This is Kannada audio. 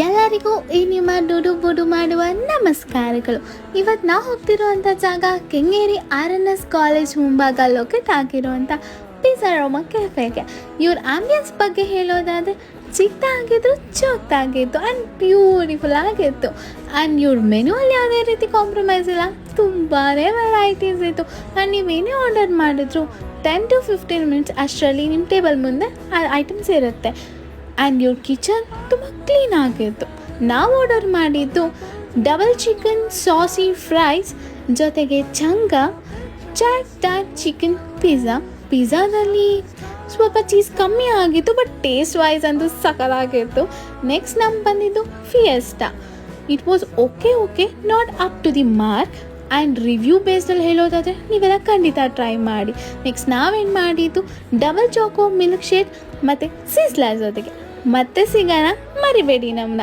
ಎಲ್ಲರಿಗೂ ಈ ನಿಮ್ಮ ಡುಡು ಬುಡು ಮಾಡುವ ನಮಸ್ಕಾರಗಳು. ಇವತ್ತು ನಾವು ಹೋಗ್ತಿರುವಂಥ ಜಾಗ ಕೆಂಗೇರಿ RNS ಕಾಲೇಜ್ ಮುಂಭಾಗ ಲೊಕೇಟ್ ಆಗಿರುವಂಥ ಪಿಜ್ಜಾರೋಮಾ ಕೆಫೆಗೆ. ಇವ್ರ ಆಂಬಿಯನ್ಸ್ ಬಗ್ಗೆ ಹೇಳೋದಾದರೆ ಚಿಕ್ಕದಾಗಿದ್ದು ಚೊಕ್ತಾಗಿತ್ತು ಆ್ಯಂಡ್ ಬ್ಯೂಟಿಫುಲ್ ಆಗಿತ್ತು. ಆ್ಯಂಡ್ ಇವ್ರ ಮೆನುವಲ್ಲಿ ಯಾವುದೇ ರೀತಿ ಕಾಂಪ್ರಮೈಸ್ ಇಲ್ಲ, ತುಂಬಾ ವೆರೈಟೀಸ್ ಇತ್ತು. ಆ್ಯಂಡ್ ನೀವೇನೇ ಆರ್ಡರ್ ಮಾಡಿದ್ರು 10 to 15 ಮಿನಿಟ್ಸ್ ಅಷ್ಟರಲ್ಲಿ ನಿಮ್ಮ ಟೇಬಲ್ ಮುಂದೆ ಆ ಐಟಮ್ಸ್ ಇರುತ್ತೆ. ಆ್ಯಂಡ್ ಇವ್ರ ಕಿಚನ್ ತುಂಬ ಕ್ಲೀನ್ ಆಗಿತ್ತು. ನಾವು ಆರ್ಡರ್ ಮಾಡಿದ್ದು ಡಬಲ್ ಚಿಕನ್ ಸಾಸಿ ಫ್ರೈಸ್ ಜೊತೆಗೆ ಚಾಟ್ ಚಿಕನ್ ಪಿಜ್ಜಾದಲ್ಲಿ ಸ್ವಲ್ಪ ಚೀಸ್ ಕಮ್ಮಿ ಆಗಿತ್ತು, ಬಟ್ ಟೇಸ್ಟ್ ವೈಸ್ ಅಂತೂ ಸಕಲಾಗಿತ್ತು. ನೆಕ್ಸ್ಟ್ ನಮ್ಗೆ ಬಂದಿದ್ದು Fiesta. It was okay not up to the mark. And review ಬೇಸ್ಡಲ್ಲಿ ಹೇಳೋದಾದರೆ ನೀವೆಲ್ಲ ಖಂಡಿತ ಟ್ರೈ ಮಾಡಿ. ನೆಕ್ಸ್ಟ್ ನಾವೇನು ಮಾಡಿದ್ದು ಡಬಲ್ ಚಾಕೋ ಮಿಲ್ಕ್ ಶೇಕ್ ಮತ್ತು ಸಿಸ್ಲಾ ಜೊತೆಗೆ. ಮತ್ತೆ ಸಿಗೋಣ, ಮರಿಬೇಡಿ ನಮ್ಮನ್ನ.